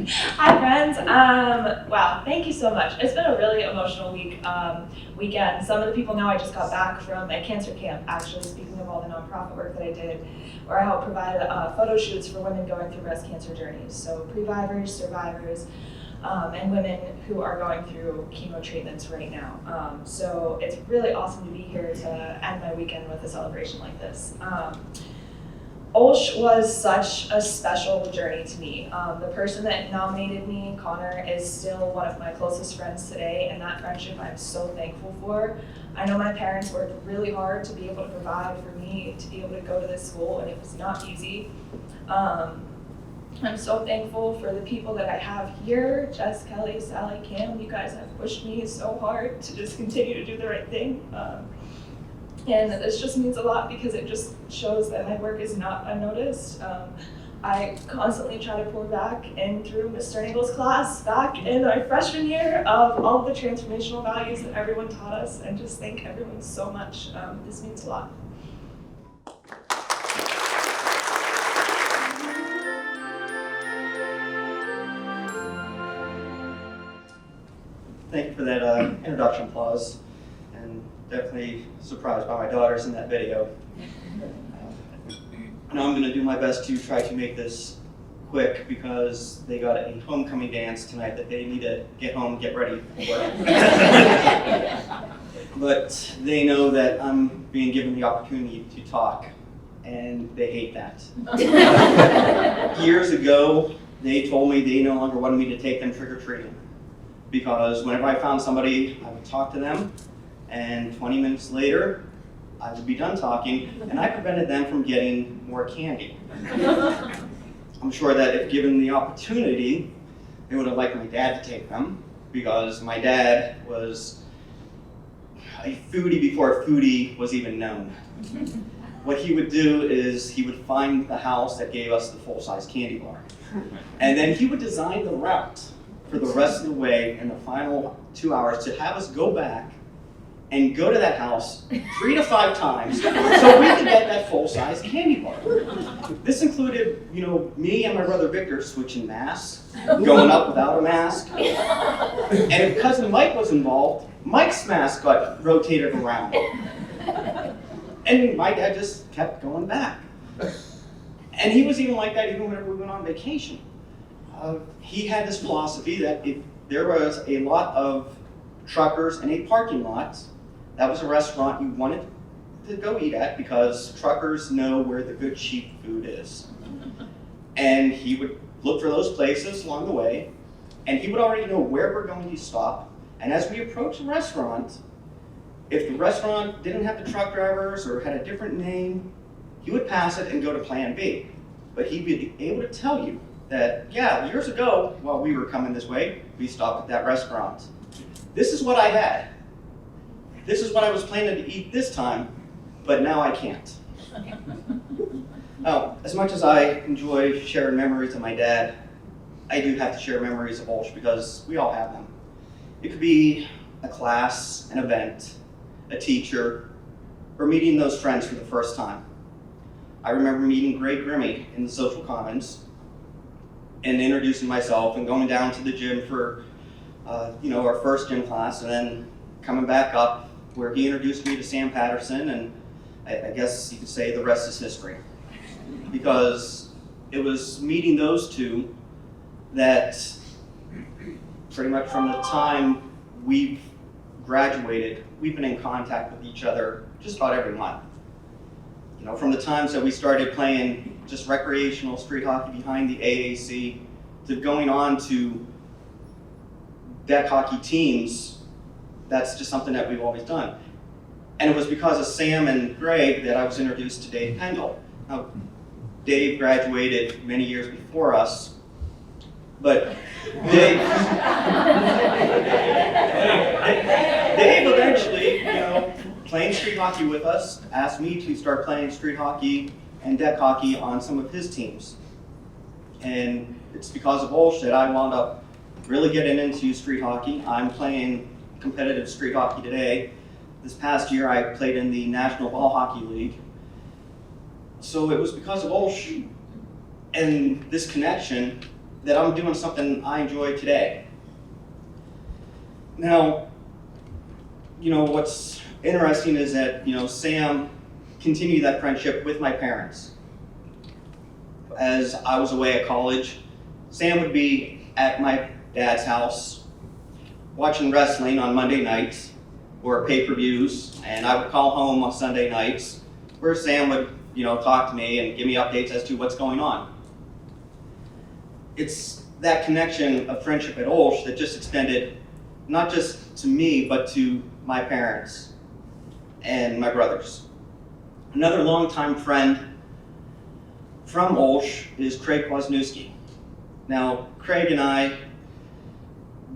Hi friends. Wow, thank you so much. It's been a really emotional weekend. Some of the people know I just got back from a cancer camp, actually, speaking of all the nonprofit work that I did, where I helped provide photo shoots for women going through breast cancer journeys. So previvors, survivors, and women who are going through chemo treatments right now. So it's really awesome to be here to end my weekend with a celebration like this. OLSH was such a special journey to me. The person that nominated me, Connor, is still one of my closest friends today, and that friendship I'm so thankful for. I know my parents worked really hard to be able to provide for me to be able to go to this school, and it was not easy. I'm so thankful for the people that I have here, Jess, Kelly, Sally, Cam. You guys have pushed me so hard to just continue to do the right thing. And this just means a lot because it just shows that my work is not unnoticed. I constantly try to pour back in through Mr. Engel's class back in our freshman year of all of the transformational values that everyone taught us, and just thank everyone so much. This means a lot. Thank you for that introduction applause, and definitely surprised by my daughters in that video. Now I'm going to do my best to try to make this quick because they got a homecoming dance tonight that they need to get home and get ready for. But they know that I'm being given the opportunity to talk, and they hate that. Years ago, they told me they no longer wanted me to take them trick-or-treating, because whenever I found somebody, I would talk to them, and 20 minutes later, I would be done talking, and I prevented them from getting more candy. I'm sure that if given the opportunity, they would have liked my dad to take them, because my dad was a foodie before foodie was even known. What he would do is he would find the house that gave us the full-size candy bar, and then he would design the route for the rest of the way in the final 2 hours to have us go back and go to that house 3 to 5 times so we could get that full-size candy bar. This included, me and my brother Victor switching masks, going up without a mask. And if cousin Mike was involved, Mike's mask got rotated around. And my dad just kept going back. And he was even like that even whenever we went on vacation. He had this philosophy that if there was a lot of truckers in a parking lot, that was a restaurant you wanted to go eat at because truckers know where the good cheap food is. And he would look for those places along the way, and he would already know where we're going to stop. And as we approached the restaurant, if the restaurant didn't have the truck drivers or had a different name, he would pass it and go to plan B. But he'd be able to tell you that, yeah, years ago, while we were coming this way, we stopped at that restaurant. This is what I had. This is what I was planning to eat this time, but now I can't. Now, as much as I enjoy sharing memories of my dad, I do have to share memories of OLSH because we all have them. It could be a class, an event, a teacher, or meeting those friends for the first time. I remember meeting Greg Grimmy in the social commons and introducing myself and going down to the gym for our first gym class, and then coming back up where he introduced me to Sam Patterson, and I guess you could say the rest is history. Because it was meeting those two that pretty much from the time we've graduated, we've been in contact with each other just about every month. From the times that we started playing just recreational street hockey behind the AAC to going on to deck hockey teams, that's just something that we've always done. And it was because of Sam and Greg that I was introduced to Dave Pendle. Now, Dave graduated many years before us, but Dave eventually, playing street hockey with us, asked me to start playing street hockey and deck hockey on some of his teams. And it's because of OLSH that I wound up really getting into street hockey. I'm playing competitive street hockey today. This past year I played in the National Ball Hockey League. So it was because of OLSH and this connection that I'm doing something I enjoy today. Now, what's interesting is that, Sam continued that friendship with my parents. As I was away at college, Sam would be at my dad's house watching wrestling on Monday nights or pay-per-views, and I would call home on Sunday nights where Sam would, talk to me and give me updates as to what's going on. It's that connection of friendship at OLSH that just extended not just to me, but to my parents and my brothers. Another longtime friend from OLSH is Craig Kwasniewski. Now, Craig and I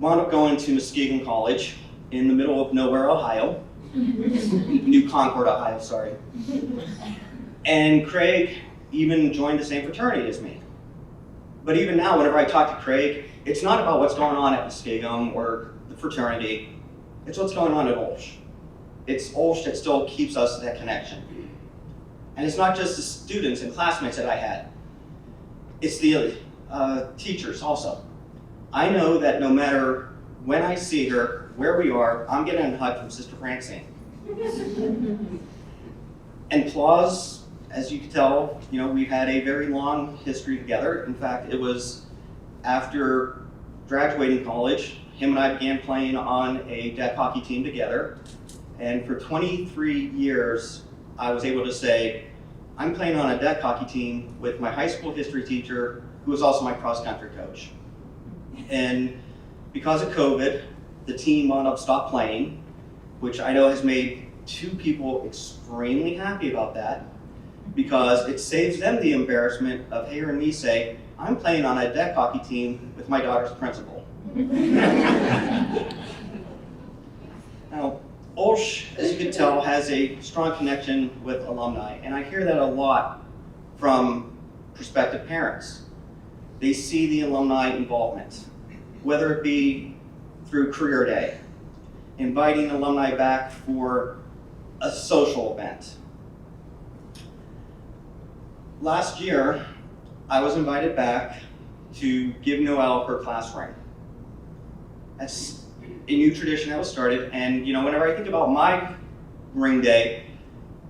wound up going to Muskegon College in the middle of nowhere, Ohio. New Concord, Ohio, sorry. And Craig even joined the same fraternity as me. But even now, whenever I talk to Craig, it's not about what's going on at Muskegon or the fraternity, it's what's going on at OLSH. It's OLSH that still keeps us that connection. And it's not just the students and classmates that I had, it's the teachers also. I know that no matter when I see her, where we are, I'm getting a hug from Sister Francine. And Claus, as you can tell, we've had a very long history together. In fact, it was after graduating college, him and I began playing on a deck hockey team together. And for 23 years, I was able to say, I'm playing on a deck hockey team with my high school history teacher, who was also my cross-country coach. And because of COVID, the team wound up stopped playing, which I know has made two people extremely happy about that, because it saves them the embarrassment of hearing me say, I'm playing on a deck hockey team with my daughter's principal. Now, OLSH, as you can tell, has a strong connection with alumni, and I hear that a lot from prospective parents. They see the alumni involvement, whether it be through career day, inviting alumni back for a social event. Last year, I was invited back to give Noelle her class ring. That's a new tradition that was started, and whenever I think about my ring day,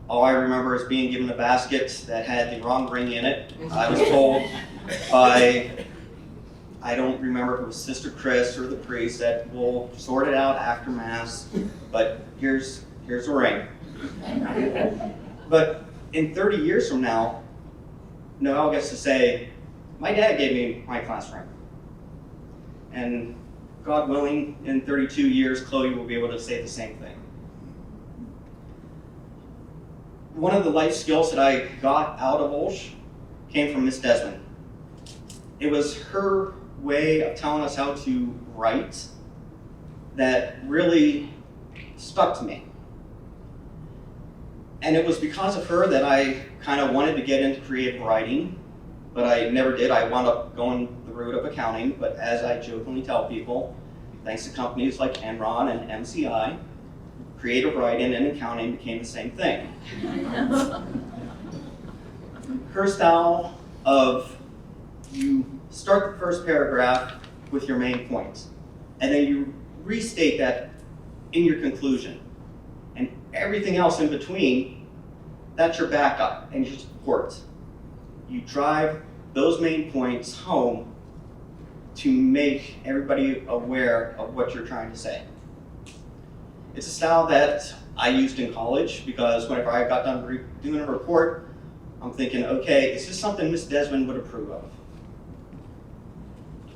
all I remember is being given a basket that had the wrong ring in it. I was told by, I don't remember if it was Sister Chris or the priest, that we'll sort it out after Mass, but here's a ring. But in 30 years from now, Noelle gets to say, my dad gave me my class ring. And God willing, in 32 years, Chloe will be able to say the same thing. One of the life skills that I got out of OLSH came from Miss Desmond. It was her way of telling us how to write that really stuck to me. And it was because of her that I kind of wanted to get into creative writing, but I never did. I wound up going the route of accounting, but as I jokingly tell people, thanks to companies like Enron and MCI, creative writing and accounting became the same thing. Her style of, you start the first paragraph with your main points, and then you restate that in your conclusion. And everything else in between, that's your backup and your support. You drive those main points home to make everybody aware of what you're trying to say. It's a style that I used in college because whenever I got done doing a report, I'm thinking, okay, is this something Miss Desmond would approve of?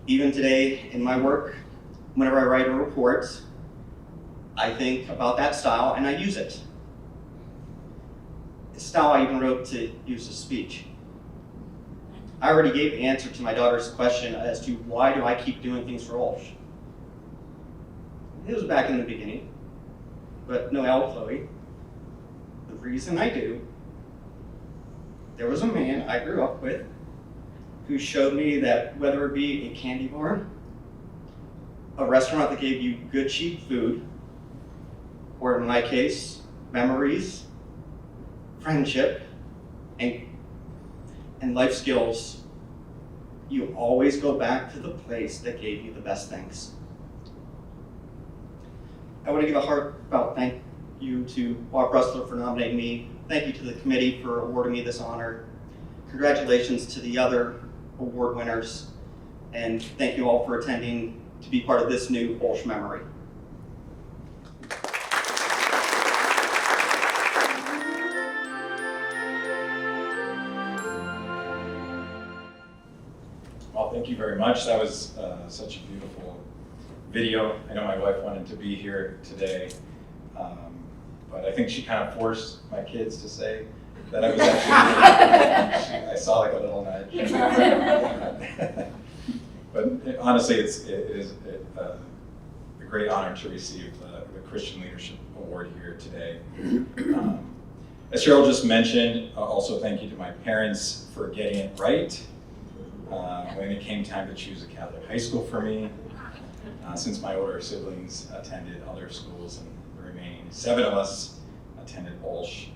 Even today in my work, whenever I write a report, I think about that style and I use it. It's a style I even wrote to use a speech. I already gave the answer to my daughter's question as to why do I keep doing things for OLSH. It was back in the beginning, but Noelle, Chloe, the reason I do, there was a man I grew up with who showed me that whether it be a candy bar, a restaurant that gave you good cheap food, or in my case, memories, friendship, and life skills, you always go back to the place that gave you the best things. I want to give a heartfelt thank you to Bob Bressler for nominating me. Thank you to the committee for awarding me this honor. Congratulations to the other award winners. And thank you all for attending to be part of this new OLSH memory. Well, thank you very much. That was such a beautiful video. I know my wife wanted to be here today, but I think she kind of forced my kids to say that I was actually, I saw like a little nudge. But honestly, it is a great honor to receive the Christian Leadership Award here today. As Cheryl just mentioned, also thank you to my parents for getting it right when it came time to choose a Catholic high school for me, since my older siblings attended other schools and the remaining 7 of us attended OLSH.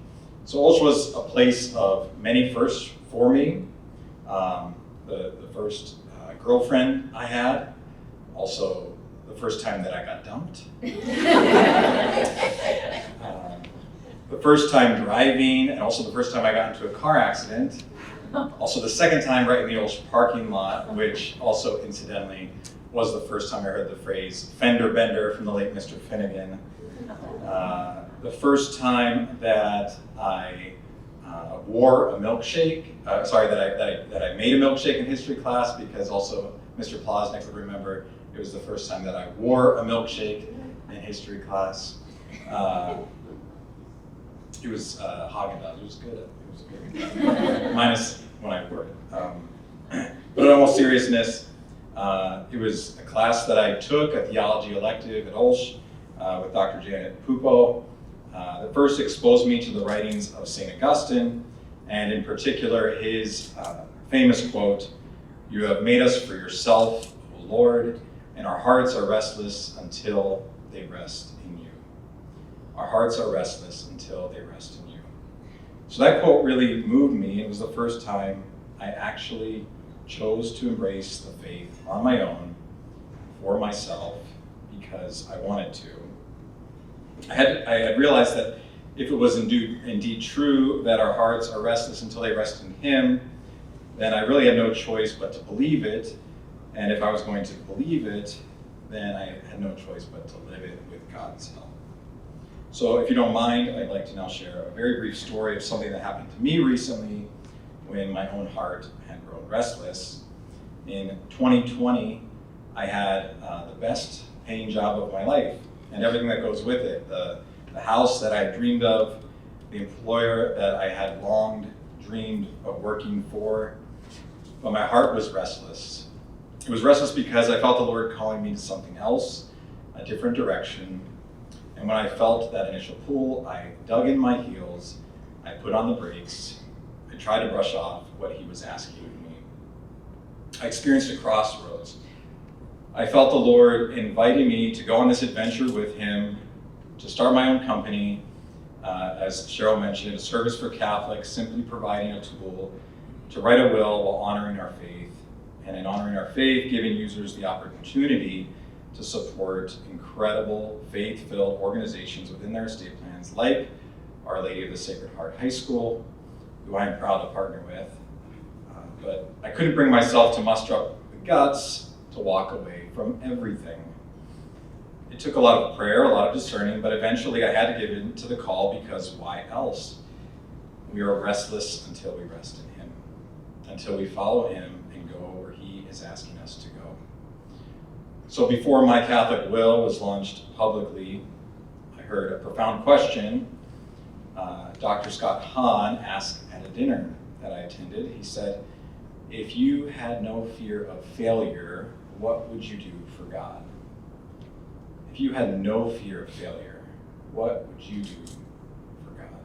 So OLSH was a place of many firsts for me. The first girlfriend I had, also the first time that I got dumped. The first time driving, and also the first time I got into a car accident. Also the second time right in the OLSH parking lot, which also incidentally was the first time I heard the phrase fender bender from the late Mr. Finnegan. The first time that I wore a milkshake, that I made a milkshake in history class, because also Mr. Plosnick would remember it was the first time that I wore a milkshake in history class. It was Haagen-Dazs. It was good. It was good. Minus when I wore it. But in all seriousness, it was a class that I took, a theology elective at OLSH with Dr. Janet Pupo, that first exposed me to the writings of St. Augustine, and in particular his famous quote, "You have made us for yourself, O Lord, and our hearts are restless until they rest in you." Our hearts are restless until they rest in you. So that quote really moved me. It was the first time I actually chose to embrace the faith on my own, for myself, because I wanted to. I had realized that if it was indeed true that our hearts are restless until they rest in Him, then I really had no choice but to believe it. And if I was going to believe it, then I had no choice but to live it with God's help. So if you don't mind, I'd like to now share a very brief story of something that happened to me recently when my own heart had grown restless. In 2020, I had the best paying job of my life and everything that goes with it. The house that I dreamed of, the employer that I had long dreamed of working for, but my heart was restless. It was restless because I felt the Lord calling me to something else, a different direction. And when I felt that initial pull, I dug in my heels, I put on the brakes, I tried to brush off what He was asking of me. I experienced a crossroads. I felt the Lord inviting me to go on this adventure with Him, to start my own company, as Cheryl mentioned, a service for Catholics, simply providing a tool to write a will while honoring our faith, and in honoring our faith, giving users the opportunity to support incredible faith-filled organizations within their estate plans, like Our Lady of the Sacred Heart High School, who I am proud to partner with. But I couldn't bring myself to muster up the guts to walk away from everything. It took a lot of prayer, a lot of discerning, but eventually I had to give in to the call, because why else? We are restless until we rest in Him, until we follow Him and go where He is asking us to go. So before my Catholic will was launched publicly, I heard a profound question Dr. Scott Hahn asked at a dinner that I attended. He said, "If you had no fear of failure, what would you do for God?" If you had no fear of failure, what would you do for God?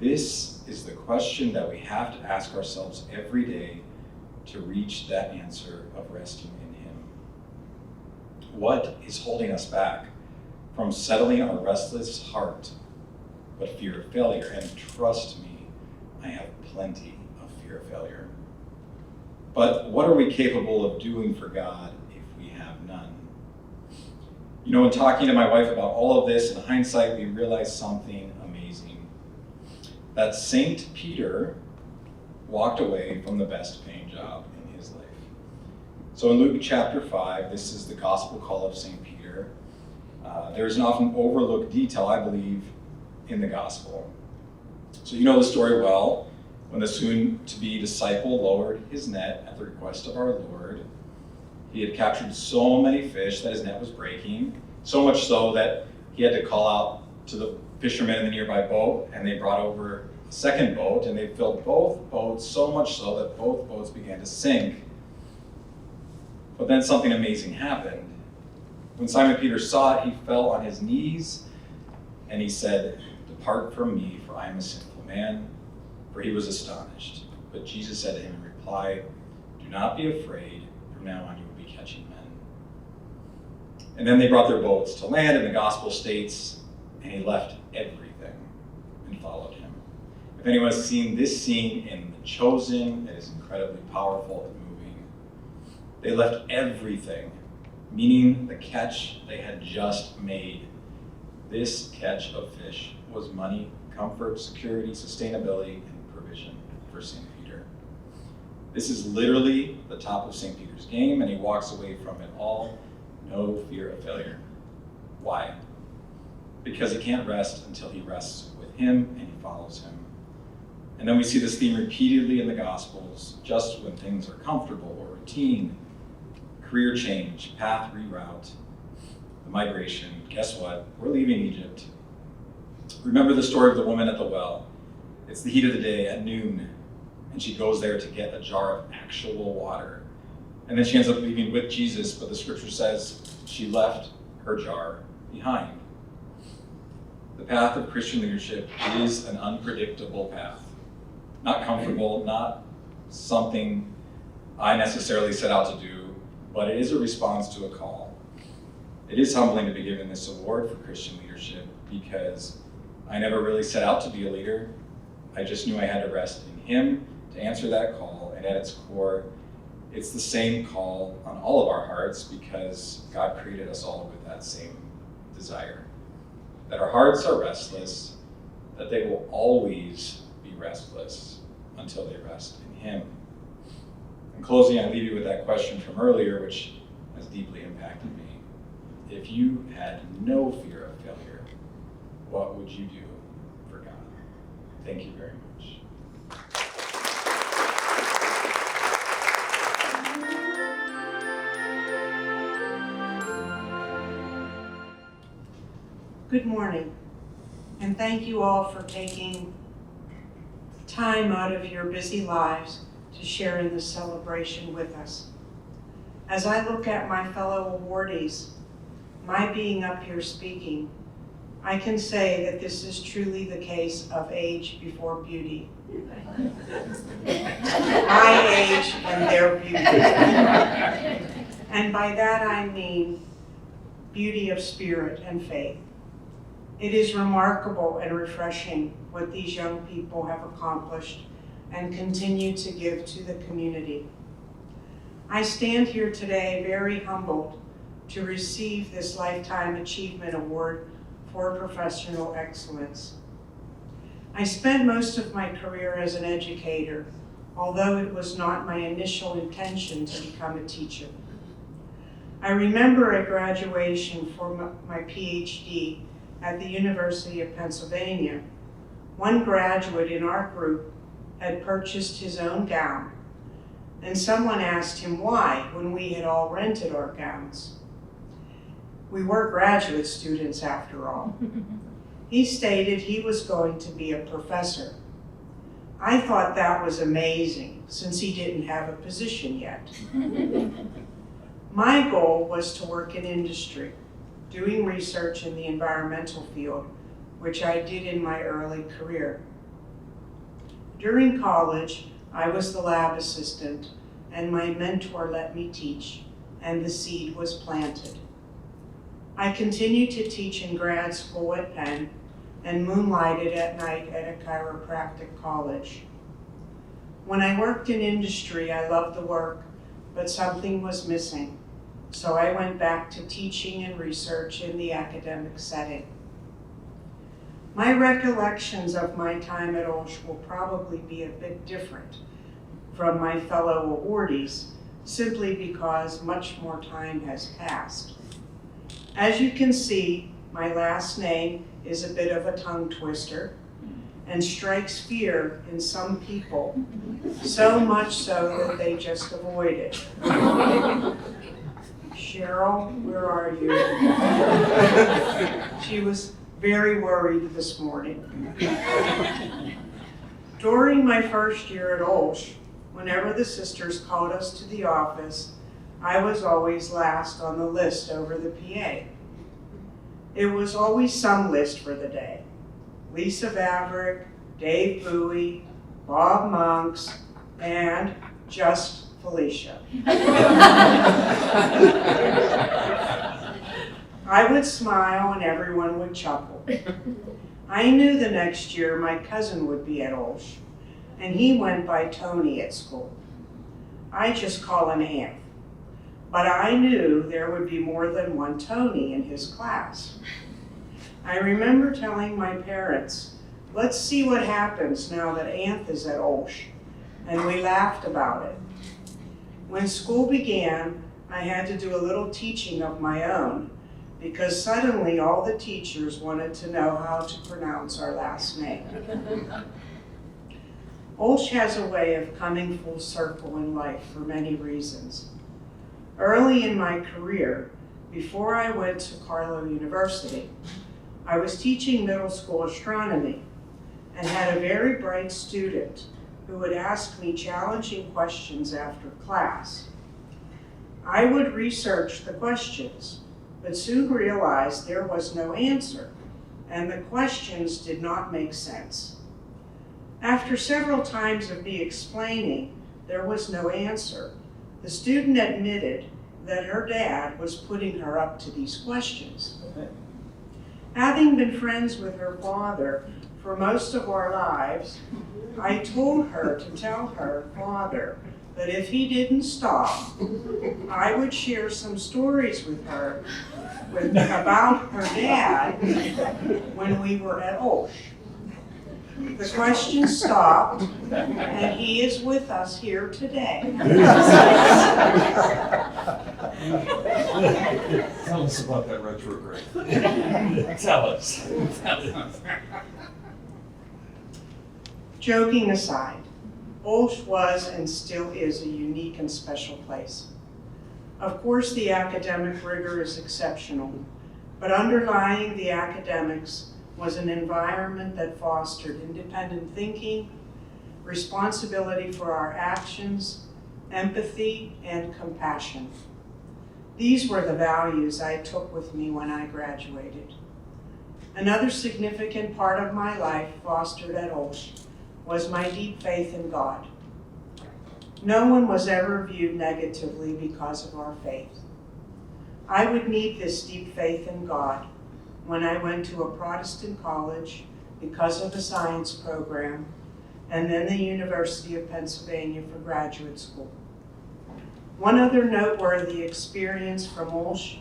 This is the question that we have to ask ourselves every day to reach that answer of resting in Him. What is holding us back from settling our restless heart, but fear of failure? And trust me, I have plenty of fear of failure. But what are we capable of doing for God if we have none? You know, in talking to my wife about all of this, in hindsight, we realized something amazing. That St. Peter walked away from the best paying job in his life. So in Luke chapter 5, this is the gospel call of St. Peter. There's an often overlooked detail, I believe, in the gospel. So you know the story well. When the soon-to-be disciple lowered his net at the request of our Lord, he had captured so many fish that his net was breaking, so much so that he had to call out to the fishermen in the nearby boat, and they brought over a second boat, and they filled both boats so much so that both boats began to sink. But then something amazing happened. When Simon Peter saw it, he fell on his knees, and he said, "Depart from me, for I am a sinful man." For he was astonished. But Jesus said to him in reply, "Do not be afraid. From now on you will be catching men." And then they brought their boats to land, and the gospel states, and he left everything and followed him. If anyone has seen this scene in The Chosen, it is incredibly powerful and moving. They left everything, meaning the catch they had just made. This catch of fish was money, comfort, security, sustainability, and provision for St. Peter. This is literally the top of St. Peter's game, and he walks away from it all, no fear of failure. Why? Because he can't rest until he rests with him and he follows him. And then we see this theme repeatedly in the Gospels, just when things are comfortable or routine, career change, path reroute, the migration. Guess what? We're leaving Egypt. Remember the story of the woman at the well. It's the heat of the day at noon, and she goes there to get a jar of actual water. And then she ends up leaving with Jesus, but the scripture says she left her jar behind. The path of Christian leadership is an unpredictable path. Not comfortable, not something I necessarily set out to do, but it is a response to a call. It is humbling to be given this award for Christian leadership because I never really set out to be a leader. I just knew I had to rest in him to answer that call, and at its core, it's the same call on all of our hearts because God created us all with that same desire. That our hearts are restless, that they will always be restless until they rest in him. In closing, I leave you with that question from earlier, which has deeply impacted me. If you had no fear of failure, what would you do for God? Thank you very much. Good morning, and thank you all for taking time out of your busy lives to share in this celebration with us. As I look at my fellow awardees, my being up here speaking, I can say that this is truly the case of age before beauty. My age and their beauty. And by that I mean beauty of spirit and faith. It is remarkable and refreshing what these young people have accomplished and continue to give to the community. I stand here today very humbled to receive this Lifetime Achievement Award for Professional Excellence. I spent most of my career as an educator, although it was not my initial intention to become a teacher. I remember at graduation for my PhD at the University of Pennsylvania, one graduate in our group had purchased his own gown, and someone asked him why when we had all rented our gowns. We were graduate students after all. He stated he was going to be a professor. I thought that was amazing since he didn't have a position yet. My goal was to work in industry, doing research in the environmental field, which I did in my early career. During college, I was the lab assistant, and my mentor let me teach, and the seed was planted. I continued to teach in grad school at Penn and moonlighted at night at a chiropractic college. When I worked in industry, I loved the work, but something was missing. So I went back to teaching and research in the academic setting. My recollections of my time at OLSH will probably be a bit different from my fellow awardees, simply because much more time has passed. As you can see, my last name is a bit of a tongue twister and strikes fear in some people, so much so that they just avoid it. Cheryl, where are you? She was very worried this morning. During my first year at OLSH, whenever the sisters called us to the office, I was always last on the list over the PA. It was always some list for the day. Lisa Vavrick, Dave Bowie, Bob Monks, and just Felicia. I would smile and everyone would chuckle. I knew the next year my cousin would be at OLSH, and he went by Tony at school. I just call him Anth. But I knew there would be more than one Tony in his class. I remember telling my parents, let's see what happens now that Anth is at OLSH, and we laughed about it. When school began, I had to do a little teaching of my own, because suddenly all the teachers wanted to know how to pronounce our last name. OLSH has a way of coming full circle in life for many reasons. Early in my career, before I went to Carlow University, I was teaching middle school astronomy and had a very bright student who would ask me challenging questions after class. I would research the questions, but soon realized there was no answer, and the questions did not make sense. After several times of me explaining there was no answer, the student admitted that her dad was putting her up to these questions. Having been friends with her father for most of our lives, I told her to tell her father that if he didn't stop, I would share some stories with her about her dad when we were at OLSH. The question stopped, and he is with us here today. Tell us about that retrograde. Tell us. Joking aside, OLSH was and still is a unique and special place. Of course, the academic rigor is exceptional, but underlying the academics was an environment that fostered independent thinking, responsibility for our actions, empathy, and compassion. These were the values I took with me when I graduated. Another significant part of my life fostered at OLSH was my deep faith in God. No one was ever viewed negatively because of our faith. I would need this deep faith in God when I went to a Protestant college because of the science program, and then the University of Pennsylvania for graduate school. One other noteworthy experience from OLSH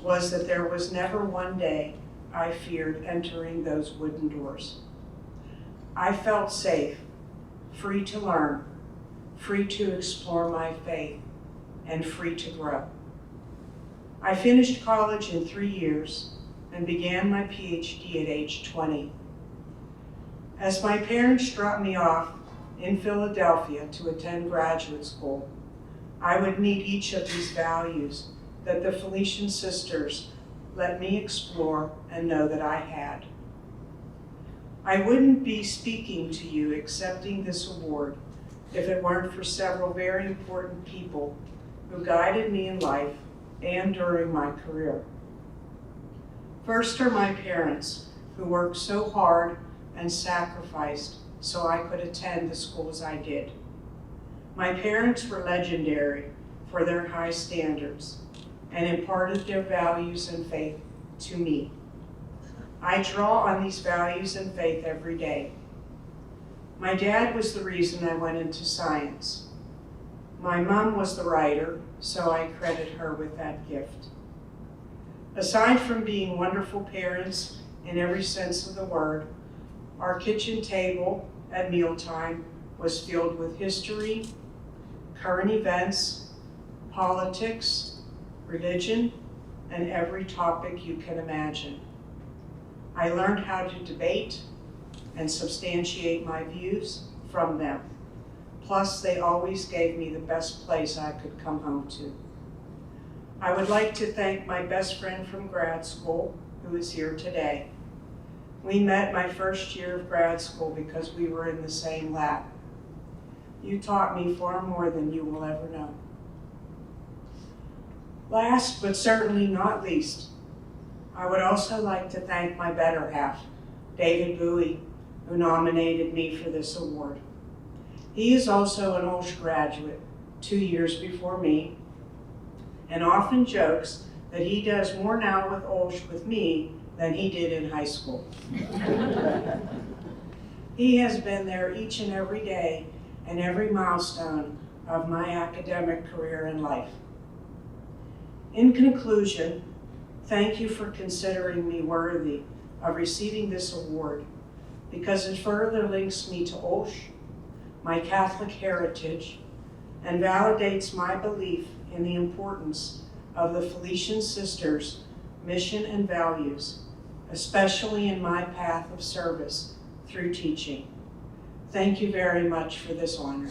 was that there was never one day I feared entering those wooden doors. I felt safe, free to learn, free to explore my faith, and free to grow. I finished college in 3 years and began my PhD at age 20. As my parents dropped me off in Philadelphia to attend graduate school, I would meet each of these values that the Felician sisters let me explore and know that I had. I wouldn't be speaking to you accepting this award if it weren't for several very important people who guided me in life and during my career. First are my parents, who worked so hard and sacrificed so I could attend the schools I did. My parents were legendary for their high standards and imparted their values and faith to me. I draw on these values and faith every day. My dad was the reason I went into science. My mom was the writer, so I credit her with that gift. Aside from being wonderful parents in every sense of the word, our kitchen table at mealtime was filled with history, current events, politics, religion, and every topic you can imagine. I learned how to debate and substantiate my views from them. Plus, they always gave me the best place I could come home to. I would like to thank my best friend from grad school, who is here today. We met my first year of grad school because we were in the same lab. You taught me far more than you will ever know. Last, but certainly not least, I would also like to thank my better half, David Bowie, who nominated me for this award. He is also an OLSH graduate, 2 years before me, and often jokes that he does more now with OLSH with me than he did in high school. He has been there each and every day and every milestone of my academic career and life. In conclusion, thank you for considering me worthy of receiving this award, because it further links me to OLSH, my Catholic heritage, and validates my belief in the importance of the Felician sisters' mission and values, especially in my path of service through teaching. Thank you very much for this honor.